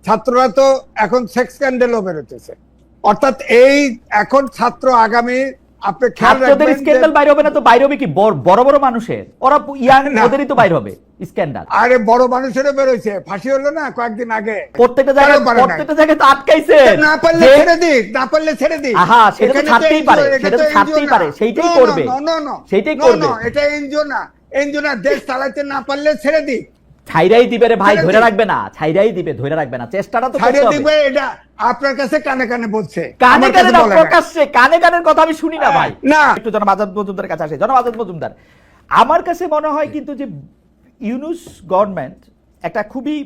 ছাত্ররা তো এখন সেক্স স্ক্যান্ডেলও বেরোতেছে, অর্থাৎ এই এখন ছাত্র আগামী আপনি খেয়াল ছাত্রদের রাখবেন স্ক্যান্ডাল বাইরে হবে না তো বাইরে হবে কি বড় বড় মানুষের, ওরা ইয়াং ওদেরই তো বাইরে হবে স্ক্যান্ডাল। আরে বড় মানুষেরও বেরোইছে, ফাঁসি হলো না কয়েকদিন আগে, প্রত্যেকটা জায়গায় তো আটকাইছে। না পারলে ছেড়ে দিক, না পারলে ছেড়ে দিক। আহা, সেটা তো ছাড়তেই পারে, সেটা তো ছাড়তেই পারে, সেইটাই করবে, সেইটাই করবে। এটা এনজিও না, এনজিও না, দেশ চালাতে না পারলে ছেড়ে দিক। ছাইরাই দিবে রে ভাই, ধরে রাখবে না, ছাইরাই দিবে, ধরে রাখবে না, চেষ্টাটা তো করতে হবে। দিবে, এটা আপনার কাছে কানে কানে বলছে, কানে কানে না, প্রকাশ্যে কানে কানের কথা আমি শুনি না ভাই। না, একটু জনাব আজাদ মজুমদারের কাছে আসে। জনাব আজাদ মজুমদার, আমার কাছে মনে হয় কিন্তু যে ইউনূস গভর্নমেন্ট একটা খুবই,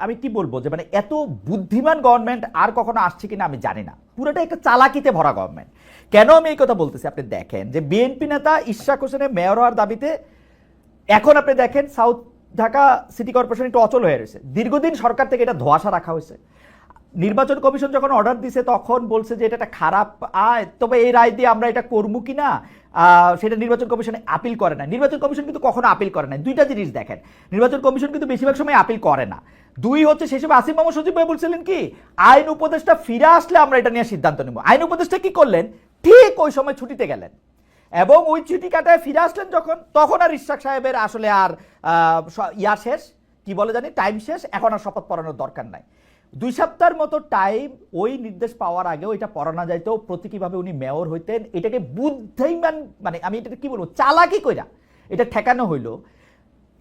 আমি কি বলবো, যে মানে এত বুদ্ধিমান গভর্নমেন্ট আর কখনো আসছে কিনা আমি জানি না, পুরোটা একটা চালাকিতে ভরা গভর্নমেন্ট। কেন আমি এই কথা বলতেছি, আপনি দেখেন যে বিএনপি নেতা ইশরাক হোসেনের মেয়র হওয়ার দাবিতে এখন আপনি দেখেন সাউথ ঢাকা সিটি কর্পোরেশন একটু অচল হয়ে রয়েছে। দীর্ঘদিন সরকার থেকে এটা ধোঁয়াশা রাখা হয়েছে। নির্বাচন কমিশন যখন অর্ডার দিছে তখন বলছে যে এটা একটা খারাপ আয়, তবে এই রায় দিয়ে আমরা এটা করবো কিনা সেটা নির্বাচন কমিশনে আপিল করে না। নির্বাচন কমিশন কিন্তু কখনো আপিল করে না। দুইটা জিনিস দেখেন, নির্বাচন কমিশন কিন্তু বেশিরভাগ সময় আপিল করে না। দুই হচ্ছে, সেই সময় আসিফ মাহমুদ সজীব ভাই বলছিলেন কি, আইন উপদেষ্টা ফিরে আসলে আমরা এটা নিয়ে সিদ্ধান্ত নেব। আইন উপদেষ্টা কি করলেন, ঠিক ওই সময় ছুটিতে গেলেন এবং ওই ছুটি কাটায় ফিরে আসলেন যখন, তখন আর ইশরাক সাহেবের আসলে আর ইয়া শেষ, কি বলে জানি, টাইম শেষ, এখন আর শপথ পড়ানোর দরকার নাই। 2 সপ্তাহের মতো টাইম ওই নির্দেশ পাওয়ার আগেও এটা পড়ানো যাইতো, প্রতীকীভাবে উনি মেয়র হইতেন। এটাকে বুদ্ধিমান, মানে আমি এটাকে কি বলবো, চালাকি কইরা এটা ঠেকানো হইলো।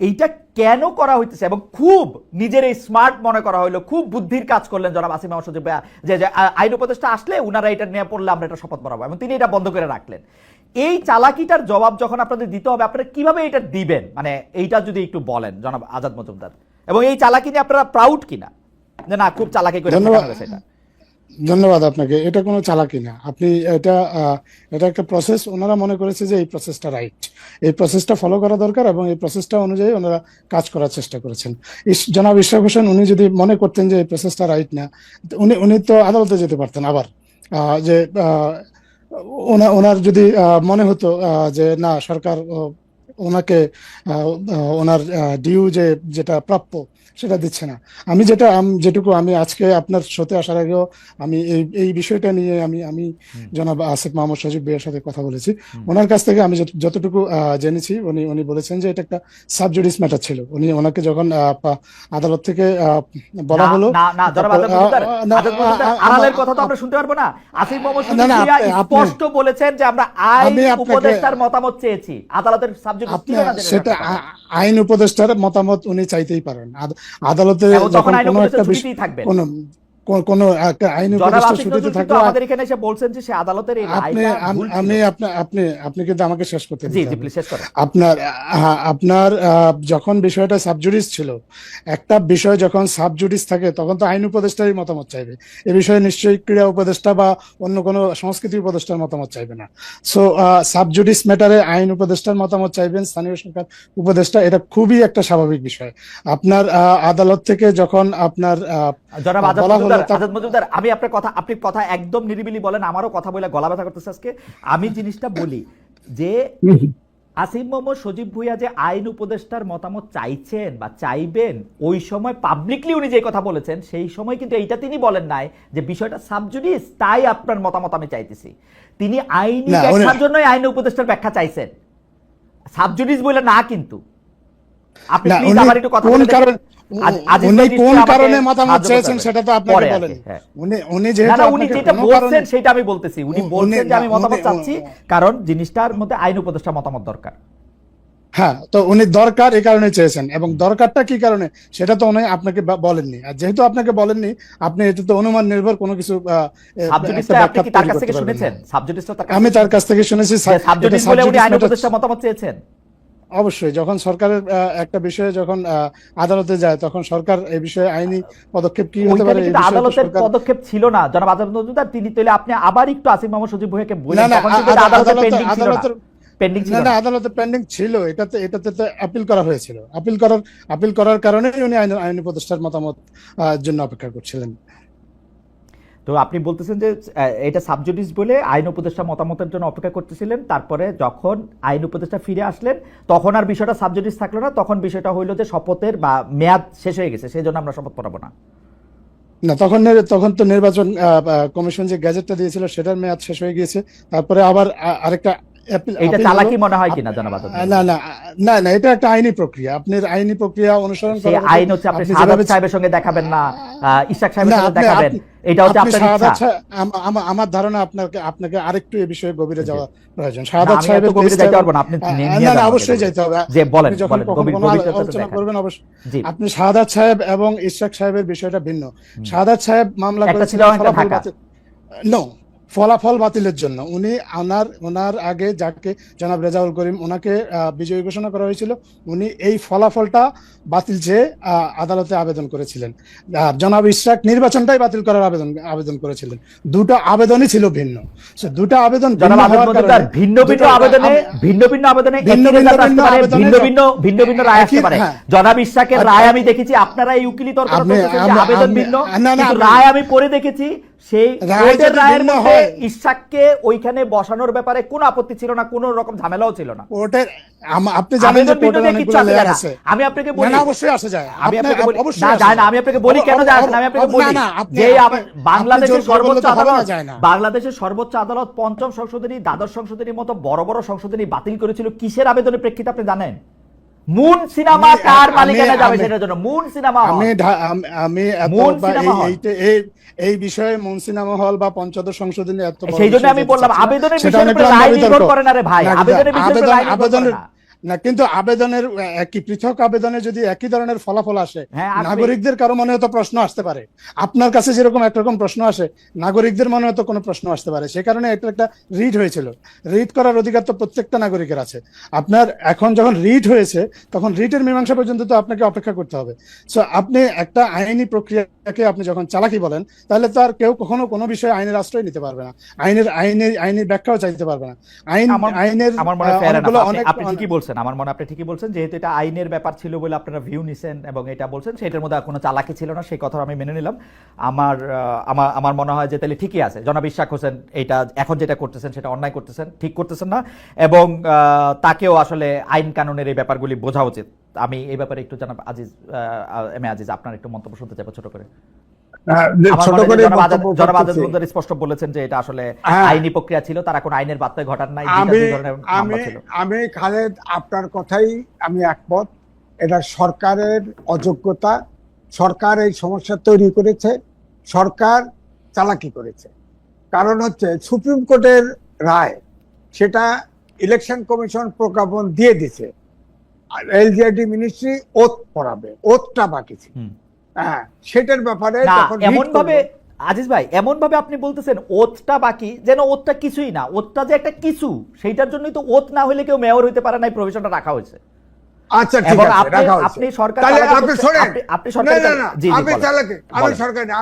এইটা কেন করা হইতেছে এবং খুব নিজের এই স্মার্ট মনে করা হইলো, খুব বুদ্ধির কাজ করলেন জনাব আসিফ মাহমুদ সজীব ভাই, যে আইন উপদেষ্টা আসলে উনারা এটা নিয়ে পড়লে আমরা এটা শপথ পড়াবো, এবং তিনি এটা বন্ধ করে রাখলেন। এই চালাকিটার জবাব যখন আপনাদের দিতে হবে, আপনারা কিভাবে এটা দিবেন, মানে এইটা যদি একটু বলেন জনাব আজাদ মজুমদার, এবং এই চালাকি নিয়ে আপনারা প্রাউড কিনা, যে না খুব চালাকি করে সেটা। ধন্যবাদ আপনাকে। এটা কোনো চালাকি না, আপনি এটা একটা প্রসেস। ওনারা মনে করেছে যে এই প্রসেসটা রাইট, এই প্রসেসটা ফলো করা দরকার, এবং এই প্রসেসটা অনুযায়ী ওনারা কাজ করার চেষ্টা করেছেন। জনাব ইশরাক হোসেন উনি যদি মনে করতেন যে এই প্রসেসটা রাইট না, উনি তো আদালতে যেতে পারতেন আবার, যে ওনার যদি মনে হতো যে না সরকার ওনাকে ওনার ডিউ যেটা প্রাপ্য সেটা দিচ্ছে না। যেটুকু আমি আজকে আপনার সাথে আসার আগেও আমি এই বিষয়টা নিয়ে আমি জনাব আসিফ মাহমুদ সজীব ভাইয়ের সাথে কথা বলেছি। ওনার কাছ থেকে আমি যতটুকু জেনেছি, উনি বলেছেন যে এটা একটা সাবজুডিস ম্যাটার ছিল। ওনাকে যখন আদালত থেকে বলা হলো, আড়ালের কথা তো আমরা শুনতে পারবো না। আসিফ মাহমুদ সজীব ভাইয়া স্পষ্ট বলেছেন যে আমরা আইন উপদেষ্টার মতামত চেয়েছি, আদালতের সাবজুডিস ছিল না। সেটা আইন উপদেষ্টার মতামত উনি চাইতেই পারেন আদালতে, যখন কোনো একটা বিষয় কোন একটা আইন উপদেষ্টা ছুটিতে থাকলে আমাদের এখানে এসে বলছেন যে সে আদালতের এই রায়টা ভুল ছিল। আপনি কিন্তু আমাকে শেষ করতে দিন। জি জি প্লিজ শেষ করুন। আপনার যখন বিষয়টা সাবজুডিস ছিল, একটা বিষয় যখন সাবজুডিস থাকে তখন তো আইন উপদেষ্টারই মতামত চাইবে। এই বিষয়ে নিশ্চয়ই ক্রীড়া উপদেষ্টা বা অন্য কোনো সংস্কৃতি উপদেষ্টার মতামত চাইবে না। সো সাবজুডিস ম্যাটারে আইন উপদেষ্টার মতামত চাইবেন স্থানীয় সরকার উপদেষ্টা, এটা খুবই একটা স্বাভাবিক বিষয়। আপনার আদালত থেকে যখন আপনার আজাদ মজুমদার, আমি আপনার কথা, আপনি কথা একদম নিরিবিলি বলেন, আমারও কথা বলে গলা ব্যথা করতেছে আজকে। আমি জিনিসটা বলি যে আসিফ মোহাম্মদ সজীব ভুইয়া যে আইন উপদেষ্টার মতামত চাইছেন বা চাইবেন, ওই সময় পাবলিকলি উনি যে কথা বলেছেন, সেই সময় কিন্তু এইটা তিনি বলেন নাই যে বিষয়টা সাবজুডিস, তাই আপনার মতামত আমি চাইতেছি। তিনি আইনি ব্যাখ্যার জন্যই আইন উপদেষ্টার ব্যাখ্যা চাইছেন, সাবজুডিস বলে না। কিন্তু আপনি প্লিজ আমার একটু কথা বলেন, উনি কোন কারণে মতামত চেয়েছেন সেটা তো আপনাকে বলেন। উনি যেটা বলছেন সেটা আমি বলতেছি, উনি বলছেন যে আমি মতামত চাচ্ছি কারণ জিনিসটার মধ্যে আইন উপদেষ্টা মতামত দরকার। হ্যাঁ, তো উনি দরকার এই কারণে চেয়েছেন, এবং দরকারটা কি কারণে সেটা তো উনি আপনাকে বলেননি। আর যেহেতু আপনাকে বলেননি, আপনি এটা তো অনুমান নির্ভর কোনো কিছু। আপনি কি তার কাছ থেকে শুনেছেন? আমি তার কাছ থেকে শুনেছি সাবজুডিস বলে উনি আইন উপদেষ্টা মতামত চেয়েছেন। অবশ্যই যখন সরকারের একটা বিষয়ে যখন আদালতে যায়, তখন সরকার এই বিষয়ে আইনি পদক্ষেপ কি হতে পারে, আদালতের পদক্ষেপ ছিল না জনাব আজাদ মজুমদার। তিনি তাহলে আপনি আবার একটু আসিফ মাহমুদ সজীব ভুইয়াকে বলেন, আদালতে পেন্ডিং ছিল, এটাতে তো আপিল করা হয়েছিল। আপিল করার কারণে উনি আইনি উপদেষ্টার মতামত জন্য অপেক্ষা করছিলেন। তো আপনি বলতেছেন যে এটা সাবজুডিস বলে আইন উপদেষ্টা মতামতের জন্য অপেক্ষা করতেছিলেন, তারপরে যখন আইন উপদেষ্টা ফিরে আসলেন তখন আর বিষয়টা সাবজুডিস থাকলো না, তখন বিষয়টা হইলো যে শপথের বা মেয়াদ শেষ হয়ে গেছে, সেই জন্য আমরা শপথ পড়াবো না। না, তখন তো নির্বাচন কমিশন যে গ্যাজেটটা দিয়েছিল সেটার মেয়াদ শেষ হয়ে গিয়েছে। তারপরে আবার আরেকটা এইটা চালাকি মনে হয় কিনা জনাব আজাদ? না না না না, এটা একটা আইনি প্রক্রিয়া। আপনার আইনি প্রক্রিয়া অনুসরণ সেই করা আইন হচ্ছে আপনি শাহাদাত সাহেবের সঙ্গে দেখাবেন না, ইশাক সাহেবের না, সঙ্গে দেখাবেন, এটা হচ্ছে আপনার ইচ্ছা। আমার ধারণা আপনাকে আরেকটু এই বিষয়ে গভীরে যাওয়া প্রয়োজন। না, শাহাদাত আমি এত সাহেবের গভীরে যাইতে পারবো না, আপনি নিয়ে না যান না, আমাকে অবশ্যই বলুন। যাইতে হবে। যে বলেন আপনি যখন বলেন, কখনো কোনো গভীরতার সাথে আলোচনা দেখান। করবেন অবশ্যই জি। আপনি শাহাদাত সাহেব এবং ইশরাক সাহেবের বিষয়টা ভিন্ন। শাহাদাত সাহেব মামলা একটা ছিল করেছিলেন একটা ঢাকা। ফলাফল বাতিলের জন্য। উনি ওনার আগে যাকে জনাব রেজাউল করিম ওনাকে বিজয়ী ঘোষণা করা হয়েছিল, উনি এই ফলাফলটা বাতিল চেয়ে আদালতে আবেদন করেছিলেন। আর জনাব ইশরাক নির্বাচনটাই বাতিল করার আবেদন করেছিলেন। দুটো আবেদনই ছিল ভিন্ন। দুটো আবেদন জনাব আজাদ মজুমদার, ভিন্ন ভিন্ন আবেদনে একই রেজাল্ট আসতে পারে, ভিন্ন ভিন্ন রায় আসতে পারে। জনাব ইশরাকের রায় আমি দেখেছি, আপনারা এই উকিলি তর্ক করতেছেন যে আবেদন ভিন্ন, কিন্তু রায় আমি পড়ে দেখেছি, সেই কোর্টের রায়ের মধ্যে ইশরাককে ওইখানে বসানোর ব্যাপারে কোনো আপত্তি ছিল না, কোনো রকম ঝামেলাও ছিল না। কোর্টের আপনি জানেন যে কোর্টের অনেকগুলো লেয়ার আছে। আমি আপনাকে বলি, না অবশ্যই আসে যায়, আমি আপনাকে বলি অবশ্যই না যায় না, আমি আপনাকে বলি কেন যায় না, আমি আপনাকে বলি যে বাংলাদেশের সর্বোচ্চ আদালত, বাংলাদেশের সর্বোচ্চ আদালত পঞ্চম সংশোধনী, দ্বাদশ সংশোধনীর মতো বড় বড় সংশোধনী বাতিল করেছিল কিসের আবেদনের প্রেক্ষিতে আপনি জানেন? মুন সিনেমা কার মালিকানা যাবে সেটার জন্য, মুন সিনেমা হল। আমি এই বিষয়ে মুন সিনেমা হল বা পঞ্চদশ সংশোধনী এত বড় সেই জন্য আমি বললাম আবেদনের বিষয়ের উপরে রায় নির্ভর করে না রে ভাই, আবেদনের বিষয়ের উপরে রায় নির্ভর করে না। না, কিন্তু আবেদনের একই পৃথক আবেদনে যদি একই ধরনের ফলাফল আসে, নাগরিকদের কারো মনে হয়তো প্রশ্ন আসতে পারে। আপনার কাছে যেরকম একরকম প্রশ্ন আসে, নাগরিকদের মনে হয়তো কোনো প্রশ্ন আসতে পারে। সে কারণে এটা একটা রিট হয়েছিল। রিট করার অধিকার তো প্রত্যেকটা নাগরিকের আছে। আপনার এখন যখন রিট হয়েছে, তখন রিটের মীমাংসা পর্যন্ত তো আপনাকে অপেক্ষা করতে হবে। সো আপনি একটা আইনি প্রক্রিয়াকে আপনি যখন চালাকি বলেন, তাহলে তো আর কেউ কখনো কোনো বিষয়ে আইনের আশ্রয় নিতে পারবে না, আইনের ব্যাখ্যাও চাইতে পারবে না। আইনের আমার মনে আপনি ঠিকই বলছেন, আমার মনে আপনি ঠিকই বলছেন, যেহেতু এটা আইনের ব্যাপার ছিল বলে আপনারা ভিউ নিছেন এবং এটা বলছেন, সেটার মধ্যে কোনো চালাকি ছিল না, সেই কথা আমি মেনে নিলাম। আমার মনে হয় যে তাহলে ঠিকই আছে। জনাব ইশরাক হোসেন এটা এখন যেটা করতেছেন সেটা অন্যায় করতেছেন, ঠিক করতেছেন না, এবং তাকেও আসলে আইন কানুনের এই ব্যাপারগুলি বোঝা উচিত। আমি এই ব্যাপারে একটু জনাব আজিজ, আজিজ আপনার একটু মন্তব্য শুনতে চাইবো ছোট করে। জনাব আজাদ মজুমদার স্পষ্ট বলেছেন যে এটা আসলে আইনি প্রক্রিয়া ছিল, তারা কোনো আইনের বার্তায় ঘটান নাই। আমি খালেদ, আপনার কথাই আমি একমত। এটা সরকারের অযোগ্যতা, সরকার এই সমস্যা তৈরি করেছে, সরকার চালাকি করেছে। কারণ হচ্ছে সুপ্রিম কোর্টের রায়, সেটা ইলেকশন কমিশন প্রজ্ঞাপন দিয়ে দিছে, এলজিআইডি মিনিস্ট্রি ওথ পড়াবে, ওথটা বাকি ছিল। হ্যাঁ, সেটার ব্যাপারে এমন ভাবে আজিজ ভাই, এমন ভাবে আপনি বলতেছেন ওথটা বাকি, যেন ওথটা কিছুই না, ওথটা যে একটা কিছু, সেইটার জন্যই তো ওথ না হইলে কেউ মেয়র হইতে পারে না, এই প্রভিশনটা রাখা হয়েছে। আচ্ছা ঠিক আছে, আপনি সরকার,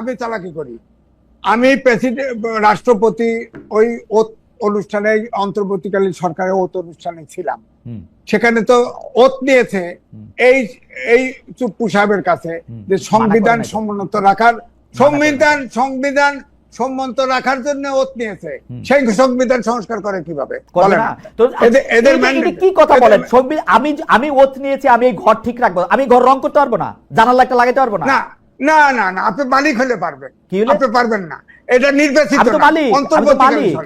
আমি চালাকি করি, আমি প্রেসিডেন্ট রাষ্ট্রপতি ওই ওথ অনুষ্ঠানে, অন্তর্বর্তীকালীন সরকারের ওথ অনুষ্ঠানে ছিলাম। সেখানে তো ওথ নিয়েছে এই চুপ্পু সাহেবের কাছে যে সংবিধান সম্মত রাখার, সংবিধান সম্মত রাখার জন্য ওথ নিয়েছে। সেই সংবিধান সংস্কার করে কিভাবে? এদের কি কথা বলেন? আমি ওথ নিয়েছি, আমি এই ঘর ঠিক রাখবো, আমি ঘর রং করতে পারবো না, জানালা একটা লাগাতে পারবো না? না না না, আপনি মালিক হলে পারবেন, আপনি পারবেন না। এটা নির্বাচিত,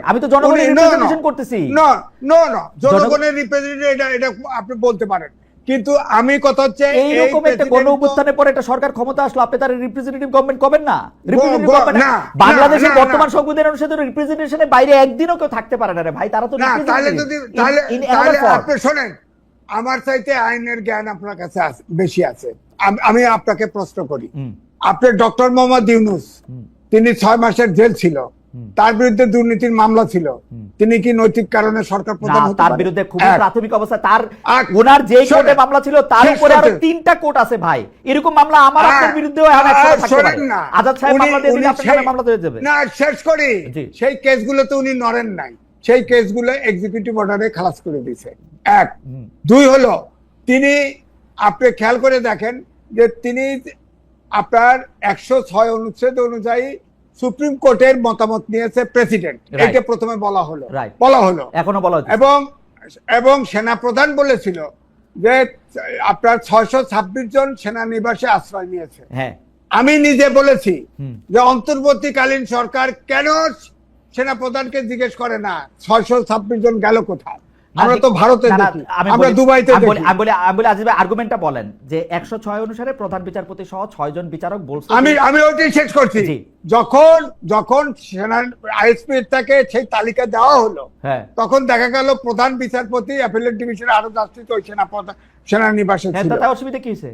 আমি তো জনগণের রিপ্রেজেন্টেশন করতেছি। জনগণের রিপ্রেজেন্টেশন, এটা আপনি বলতে পারেন, কিন্তু আমি কথা হচ্ছে এইরকম একটা গণঅভ্যুত্থানের পরে একটা সরকার ক্ষমতা আসলো, আপনি তার রিপ্রেজেন্টেটিভ গভর্নমেন্ট করবেন না? রিপ্রেজেন্টেটিভ গভর্নমেন্ট বাংলাদেশের বর্তমান সংবিধান অনুসারে রিপ্রেজেন্টেশনের বাইরে একদিনও কেউ থাকতে পারে না রে ভাই, তারা তো তাহলে আপনি শোনেন, আমার চাইতে আইনের জ্ঞান আপনার কাছে বেশি আছে। আমি আপনাকে প্রশ্ন করি, আপনি ডক্টর মোহাম্মদ ইউনূস, তিনি 6 মাসের জেল ছিল, তার বিরুদ্ধে দুর্নীতির মামলা ছিল, তিনি কি নৈতিক কারণে সরকার প্রধান হতে পারে? তার বিরুদ্ধে খুবই প্রাথমিক অবস্থায় তার ওনার যে কোর্টে মামলা ছিল তার উপরে আরো 3টা কোর্ট আছে ভাই। এরকম মামলা আমার আপনার বিরুদ্ধেও এখন একসাথে থাকতে পারে। আজাদ সাহেব মামলা দিয়ে দিলে আপনার মামলা হয়ে যাবে না। শেষ করি, সেই কেসগুলোতে উনি নড়েন নাই, সেই কেসগুলো এক্সিকিউটিভ অর্ডারে খালাস করে দিয়েছে। 1 2 হলো, তিনি আপনি খেয়াল করে দেখেন যে তিনি আপনার 106 অনুচ্ছেদ অনুযায়ী সুপ্রিম কোর্টের মতামত নিয়েছে প্রেসিডেন্ট, এটা প্রথমে বলা হলো, এখনো বলা হচ্ছে, এবং সেনা প্রধান বলেছিল যে আপনার 626 জন সেনানিবাসে আশ্রয় নিয়েছে। আমি নিজে বলেছি হুম। যে অন্তর্বর্তীকালীন সরকার কেন সেনাপ্রধানকে জিজ্ঞেস করে না 626 জন গেল কোথায়? আমরা তো ভারতে না, না, দেখি, আমি আমরা বলি- দুবাইতে আমি বলি- দেখি। আমি বলি আজিজ ভাই আর্গুমেন্টটা বলেন যে 106 অনুসারে প্রধান বিচারপতি সহ 6 জন বিচারক বলছে আমি যে- আমি ওইটাই শেষ করছি। জি। যখন সেনা আইএসপি থেকে সেই তালিকা দেওয়া হলো, হ্যাঁ তখন দেখা গেল প্রধান বিচারপতি অ্যাপিলেট ডিভিশনের আরো জাস্টিস ওই সেনানিবাসে হ্যাঁ, ছিল। তাতে অসুবিধা কি হয়েছে?